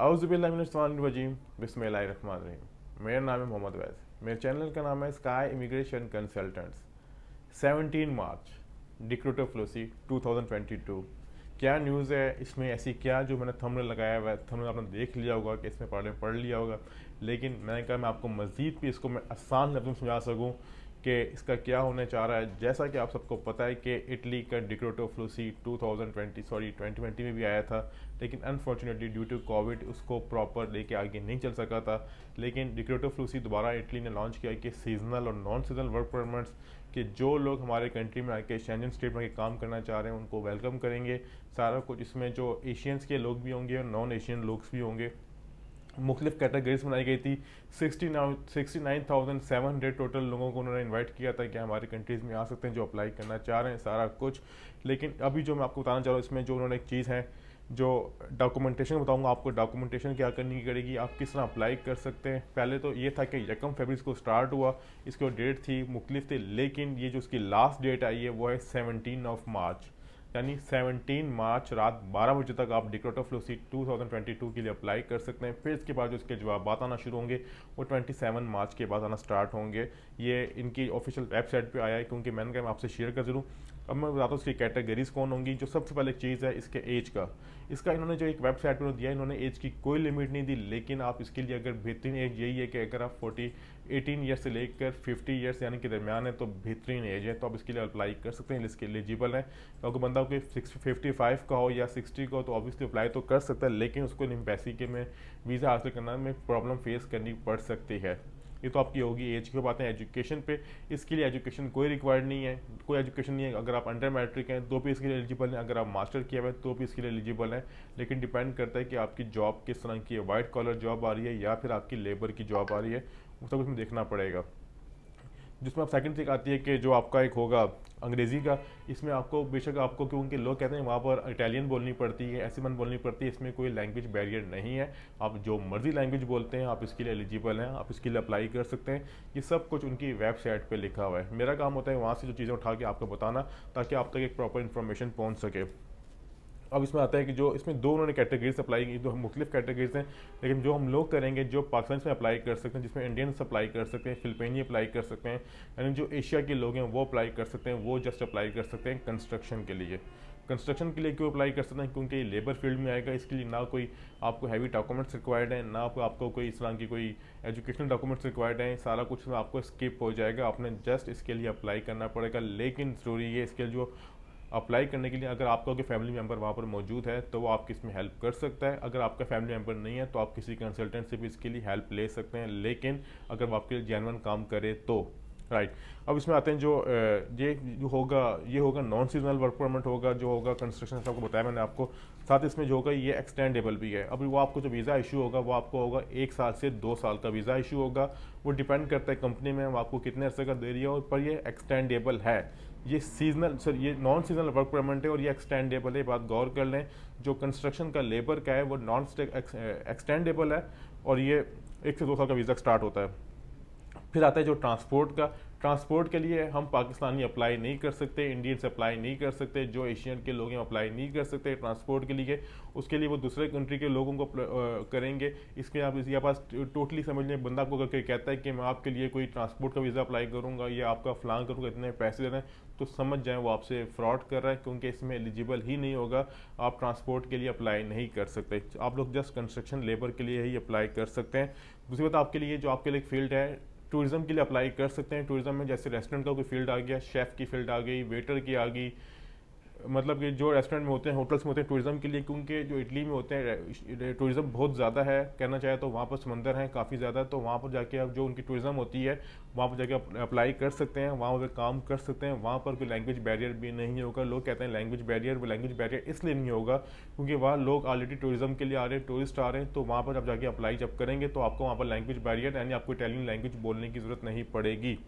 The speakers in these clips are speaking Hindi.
आउज़ुबिल्लाहिमिनश्शैतानिर्रजीम बिस्मिल्लाहिर्रहमानिर्रहीम। मेरा नाम है मोहम्मद वैस। मेरे चैनल का नाम है स्काई इमिग्रेशन कंसल्टेंट्स। 17 मार्च डिक्रूटर फ्लूसी 2022। क्या न्यूज़ है इसमें ऐसी, क्या जो मैंने थंबनेल लगाया हुआ है, थंबनेल आपने देख लिया होगा कि इसमें पढ़ लिया होगा, लेकिन मैंने कहा मैं आपको मज़ीद भी इसको मैं आसान लफ्ज़ों में समझा सकूँ कि इसका क्या होने चाह रहा है। जैसा कि आप सबको पता है कि इटली का डिक्रूटर फ्लूसी 2020 में भी आया था, लेकिन अनफॉर्चुनेटली ड्यू टू कोविड उसको प्रॉपर लेके आगे नहीं चल सका था। लेकिन डिक्रूटर फ्लूसी दोबारा इटली ने लॉन्च किया कि सीजनल और नॉन सीजनल वर्क परमिट्स कि जो लोग हमारे कंट्री में आके शेंजन स्टेट में काम करना चाह रहे हैं उनको वेलकम करेंगे। सारा कुछ इसमें जो एशियंस के लोग भी होंगे और नॉन एशियन लोग भी होंगे। मुख्तलिफ कैटेगरीज बनाई गई थी। 69,700 टोटल लोगों को उन्होंने इनवाइट किया था कि हमारी कंट्रीज़ में आ सकते हैं जो अप्लाई करना चाह रहे हैं सारा कुछ। लेकिन अभी जो मैं आपको बताना चाह रहा हूँ इसमें जो उन्होंने एक चीज़ है, जो डॉक्यूमेंटेशन बताऊंगा आपको, डॉक्यूमेंटेशन क्या करनी पड़ेगी, आप किस तरह अप्लाई कर सकते हैं। पहले तो ये था कि 1 फरवरी को स्टार्ट हुआ, इसकी डेट थी मुख्तलिफ थी, लेकिन ये जो उसकी लास्ट डेट आई है वो है 17 मार्च, यानी 17 मार्च रात 12 बजे तक आप डिक्रूटर फ्लूसी 2022 के लिए अप्लाई कर सकते हैं। फिर इसके बाद जो इसके जवाब आना शुरू होंगे वो 27 मार्च के बाद आना स्टार्ट होंगे। ये इनकी ऑफिशियल वेबसाइट पे आया है, क्योंकि मैंने कहा मैं आपसे शेयर कर ज़रूर। अब मैं बताता हूँ इसकी कैटेगरीज कौन होंगी। जो सबसे पहले चीज़ है इसके एज का, इसका इन्होंने जो एक वेबसाइट पर दिया, इन्होंने एज की कोई लिमिट नहीं दी, लेकिन आप इसके लिए अगर बेहतरीन एज यही है कि अगर आप 18 ईयर से लेकर 50 ईयर्स यानी कि दरमियान है तो बेहतरीन एज है, तो आप इसके लिए अप्लाई कर सकते हैं, इसके एलिजिबल है। तो अगर बंदा कोई 55 का हो या 60 का हो तो ऑब्वियसली अप्लाई तो कर सकता है, लेकिन उसको एम्बेसी के में वीज़ा हासिल करना में प्रॉब्लम फेस करनी पड़ सकती है। ये तो आपकी होगी एज की बात है। एजुकेशन पे, इसके लिए एजुकेशन कोई रिक्वायर्ड नहीं है, कोई एजुकेशन नहीं है। अगर आप अंडर मैट्रिक हैं तो भी इसके लिए एलिजिबल हैं, अगर आप मास्टर किया हुआ है तो भी इसके लिए एलिजिबल है। लेकिन डिपेंड करता है कि आपकी जॉब किस तरह की है, वाइट कॉलर जॉब आ रही है या फिर आपकी लेबर की जॉब आ रही है, वो सब उसमें देखना पड़ेगा। जिसमें आप सेकंड थिंग आती है कि जो आपका एक होगा अंग्रेज़ी का, इसमें आपको बेशक आपको, क्योंकि लोग कहते हैं वहाँ पर इटालियन बोलनी पड़ती है, ऐसी मन बोलनी पड़ती है, इसमें कोई लैंग्वेज बैरियर नहीं है। आप जो मर्जी लैंग्वेज बोलते हैं आप इसके लिए एलिजिबल हैं, आप इसके लिए अप्लाई कर सकते हैं। ये सब कुछ उनकी वेबसाइट पर लिखा हुआ है। मेरा काम होता है वहाँ से जो चीज़ें उठा के आपको बताना, ताकि आप तक एक प्रॉपर इन्फॉर्मेशन पहुँच सके। अब इसमें आता है कि जो इसमें दो उन्होंने कैटेगरीज अप्लाई की, जो मुख्तलिफ कैटेगरीज हैं, लेकिन जो हम लोग करेंगे जो पाकिस्तान में अप्लाई कर सकते हैं, जिसमें इंडियंस अप्लाई कर सकते हैं, फिलिपाइनी अप्लाई कर सकते हैं, यानी जो एशिया के लोग हैं वो अप्लाई कर सकते हैं, वो जस्ट अप्लाई कर सकते हैं कंस्ट्रक्शन के लिए। कंस्ट्रक्शन के लिए क्यों अप्लाई कर सकते हैं? क्योंकि ये लेबर फील्ड में आएगा, इसके लिए ना कोई आपको हैवी डॉक्यूमेंट्स रिक्वायर्ड है, ना आपको कोई इस तरह की कोई एजुकेशनल डॉक्यूमेंट्स रिक्वायर्ड है। सारा कुछ आपको स्किप हो जाएगा, आपने जस्ट इसके लिए अप्लाई करना पड़ेगा। लेकिन ज़रूरी है इसके लिए जो अप्लाई करने के लिए, अगर आपका कोई फैमिली मेम्बर वहाँ पर मौजूद है तो वो आपकी इसमें हेल्प कर सकता है। अगर आपका फैमिली मेम्बर नहीं है तो आप किसी कंसल्टेंट से भी इसके लिए हेल्प ले सकते हैं, लेकिन अगर वो आपके लिए जेन्युइन काम करे तो। राइट। अब इसमें आते हैं जो ये होगा नॉन सीजनल वर्क परमिट होगा, जो होगा कंस्ट्रक्शन, आपको बताया मैंने आपको। साथ इसमें जो होगा ये एक्सटेंडेबल भी है। अभी वो आपको जो वीज़ा इशू होगा वो आपको होगा 1 साल से 2 साल का वीज़ा इशू होगा। वो डिपेंड करता है कंपनी में वो आपको कितने अर्से का दे रही है, और पर ये एक्सटेंडेबल है। ये ये नॉन सीजनल वर्क परमिट है और ये एक्सटेंडेबल है, बात गौर कर लें। जो कंस्ट्रक्शन का लेबर का है वो नॉन एक्सटेंडेबल है, और ये 1 से 2 साल का वीज़ा स्टार्ट होता है। फिर आता है जो ट्रांसपोर्ट का। ट्रांसपोर्ट के लिए हम पाकिस्तानी अप्लाई नहीं कर सकते, इंडियंस अप्लाई नहीं कर सकते, जो एशियन के लोग हैं अप्लाई नहीं कर सकते ट्रांसपोर्ट के लिए। उसके लिए वो दूसरे कंट्री के लोगों को करेंगे। इसके आप इसके पास टोटली समझ लें, बंदा को अगर कहता है कि मैं आपके लिए कोई ट्रांसपोर्ट का वीज़ा अप्लाई करूँगा या आपका फ़लाँ करूँगा, इतने पैसे दे रहे हैं, तो समझ जाएँ वो आपसे फ्रॉड कर रहा है, क्योंकि इसमें एलिजिबल ही नहीं होगा। आप ट्रांसपोर्ट के लिए अप्लाई नहीं कर सकते, आप लोग जस्ट कंस्ट्रक्शन लेबर के लिए ही अप्लाई कर सकते हैं। दूसरी बात, आपके लिए जो आपके लिए फील्ड है टूरिज़्म के लिए अप्लाई कर सकते हैं। टूरिज़्म में जैसे रेस्टोरेंट का कोई फील्ड आ गया, शेफ़ की फील्ड आ गई, वेटर की आ गई, मतलब कि जो रेस्टोरेंट में होते हैं, होटल्स में होते हैं टूरिज़्म के लिए, क्योंकि जो इटली में होते हैं टूरिज़्म बहुत ज़्यादा है। कहना चाहे तो वहाँ पर समंदर हैं काफ़ी ज़्यादा, तो वहाँ पर जाके आप जो उनकी टूरिज़्म होती है वहाँ पर जाके अप्लाई कर सकते हैं, वहाँ पर काम कर सकते हैं। वहाँ पर कोई लैंग्वेज बैरियर भी नहीं होगा। लोग कहते हैं लैंग्वेज बैरियर, वो लैंग्वेज बैरियर इसलिए नहीं होगा क्योंकि वहाँ लोग ऑलरेडी टूरिज़्म के लिए आ रहे हैं, टूरिस्ट आ रहे हैं, तो वहाँ पर जब जाके अप्लाई जब करेंगे तो आपको वहाँ पर लैंग्वेज बैरियर यानी आपको इटालियन लैंग्वेज बोलने की ज़रूरत नहीं पड़ेगी।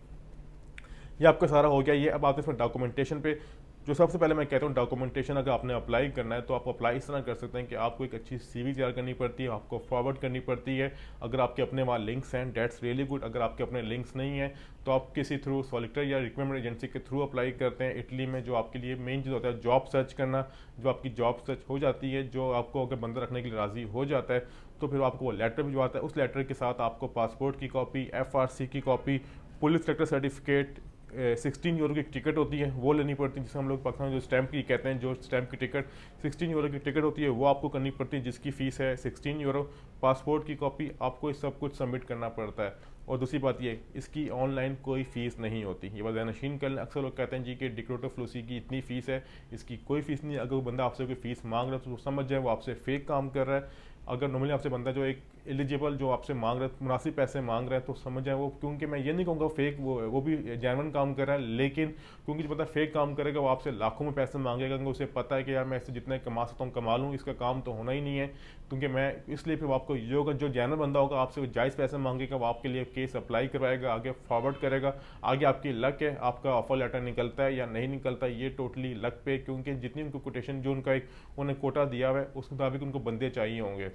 ये आपका सारा हो गया। ये अब आते हैं इसमें डॉक्यूमेंटेशन पे। जो सबसे पहले मैं कहता हूँ डॉक्यूमेंटेशन, अगर आपने अप्लाई करना है तो आप अप्लाई इस तरह कर सकते हैं कि आपको एक अच्छी सीवी तैयार करनी पड़ती है, आपको फॉरवर्ड करनी पड़ती है। अगर आपके अपने वहाँ लिंक्स हैं डेट्स रियली गुड, अगर आपके अपने लिंक्स नहीं हैं तो आप किसी थ्रू सॉलिटर या रिक्रूटमेंट एजेंसी के थ्रू अप्लाई करते हैं। इटली में जो आपके लिए मेन चीज़ होता है जॉब सर्च करना, जो आपकी जॉब सर्च हो जाती है, जो आपको अगर बंदा रखने के लिए राज़ी हो जाता है तो फिर आपको वो लेटर भिजवाता है। उस लेटर के साथ आपको पासपोर्ट की कॉपी, FRC की copy, police sector certificate, 16 euro की टिकट होती है वो लेनी पड़ती है, जिसे हम लोग पाकिस्तान में जो स्टैंप की कहते हैं, जो स्टैंप की टिकट 16 यूरो की टिकट होती है वो आपको करनी पड़ती है, जिसकी फ़ीस है 16 यूरो। पासपोर्ट की कॉपी, आपको ये सब कुछ सबमिट करना पड़ता है। और दूसरी बात ये, इसकी ऑनलाइन कोई फ़ीस नहीं होती। ये बात नशीन कर लें, अक्सर लोग कहते हैं जी कि डिक्रोटो फ्लूसी की इतनी फ़ीस है, इसकी कोई फ़ीस नहीं है। अगर वो बंदा आपसे कोई फ़ीस मांग रहा है तो वो समझ जाए वो आपसे फेक काम कर रहा है। अगर नॉर्मली आपसे बंदा जो एक एलिजिबल जो आपसे मांग रहा है, मुनासिब पैसे मांग रहा है, तो समझ जाए वो, क्योंकि मैं ये नहीं कहूँगा फेक, वो भी जेन्युइन काम कर रहा है, लेकिन क्योंकि जो बंदा फेक काम करेगा वो आपसे लाखों में पैसे मांगेगा, क्योंकि उसे पता है कि यार मैं इससे जितने कमा सकता हूँ कमा लूँ, इसका काम तो होना ही नहीं है। क्योंकि मैं इसलिए फिर आपको ये होगा, जो जेन्युइन बंदा होगा आपसे जायज़ पैसे मांगेगा, वो आपके लिए केस अप्लाई करवाएगा, आगे फॉरवर्ड करेगा। आगे आपकी लक है, आपका ऑफर लेटर निकलता है या नहीं निकलता है, ये टोटली लक पे, क्योंकि जितनी उनको कोटेशन जो उनका एक उन्हें कोटा दिया हुआ है उस मुताबिक उनको बंदे चाहिए होंगे।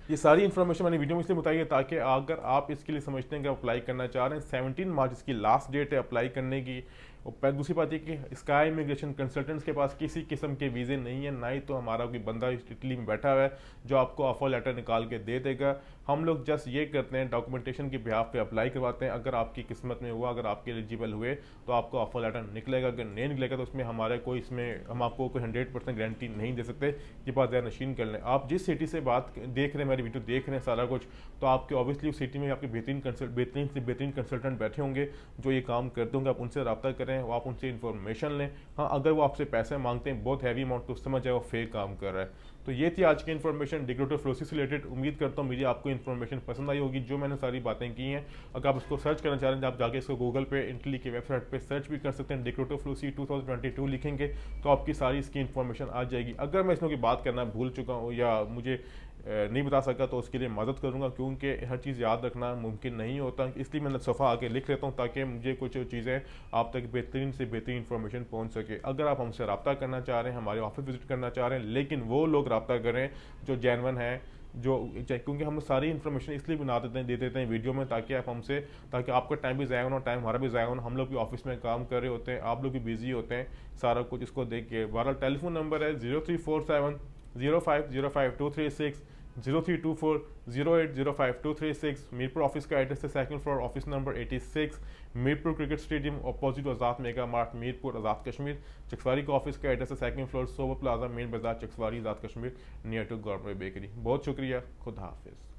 ये सारी इन्फॉर्मेशन मैंने वीडियो में इसलिए बताई है ताकि अगर आप इसके लिए समझते हैं कि अप्लाई करना चाह रहे हैं, 17 मार्च इसकी लास्ट डेट है अप्लाई करने की। और दूसरी बात ये कि स्काई इमिग्रेशन कंसल्टेंट्स के पास किसी किस्म के वीज़े नहीं है, ना ही तो हमारा कोई बंदा इटली में बैठा हुआ है जो आपको ऑफर लेटर निकाल के दे देगा। हम लोग जस्ट ये करते हैं, डॉक्यूमेंटेशन के बिहाफ पे अप्लाई करवाते हैं। अगर आपकी किस्मत में हुआ, अगर आपके एलिजिबल हुए तो आपको ऑफर लेटर निकलेगा, अगर नहीं निकलेगा तो उसमें हमारे कोई इसमें हम आपको कोई 100% गारंटी नहीं दे सकते। ये बात ज़्यादा नशीन कर लें। आप जिस सिटी से बात देख रहे हैं, मेरी वीडियो देख रहे हैं सारा कुछ, तो आपके ऑब्वियसली उस सिटी में आपके बेहतरीन से बेहतरीन कंसल्टेंट बैठे होंगे जो ये काम करते होंगे। आप उनसे रब्ता करें, वो आप उनसे इन्फॉर्मेशन लें। हाँ, अगर वो आपसे पैसे मांगते हैं बहुत हैवी अमाउंट, तो समझ जाए वो फेक काम कर रहा है। तो ये थी आज की इन्फॉर्मेशन डिक्रोटो फ्लोसी से रिलेटेड। उम्मीद करता हूँ मेरी आपको इन्फॉर्मेशन पसंद आई होगी, जो मैंने सारी बातें की हैं। अगर आप इसको सर्च करना चाह रहे हैं, आप जाके इसको गूगल पे इटली की वेबसाइट पे सर्च भी कर सकते हैं। डिक्रोटो फ्लोसी 2022 लिखेंगे तो आपकी सारी इसकी इन्फॉर्मेशन आ जाएगी। अगर मैं इसमें कोई बात करना भूल चुका हूँ या मुझे नहीं बता सका तो उसके लिए मदद करूंगा, क्योंकि हर चीज़ याद रखना मुमकिन नहीं होता। इसलिए मैंने सफ़ा आके लिख लेता हूँ ताकि मुझे कुछ चीज़ें आप तक बेहतरीन से बेहतरीन इन्फॉर्मेशन पहुँच सके। अगर आप हमसे रब्ता करना चाह रहे हैं, हमारे ऑफिस विजिट करना चाह रहे हैं, लेकिन वो लोग रब्ता करें जो जेन्युइन है, जो, क्योंकि हम सारी इन्फॉर्मेशन इसलिए बना दे देते हैं वीडियो में ताकि आप हमसे, ताकि आपका टाइम भी ज़ाया ना, टाइम हमारा भी ज़ाया ना। हम लोग भी ऑफिस में काम कर रहे होते हैं, आप लोग भी बिजी होते हैं, सारा कुछ इसको देख के। बहरहाल टेलीफोन नंबर है 0347 0505 236, 0324 0805 236। मीरपुर ऑफिस का एड्रेस है 2nd floor, office number 86, Mirpur cricket stadium opposite Azad mega mart, Mirpur, Azad Kashmir. Chakswari का ऑफिस का एड्रेस है 2nd floor, sober plaza, main Bazaar, Chakswari, Azad Kashmir, near to government bakery. बहुत शुक्रिया, खुदा हाफिज़।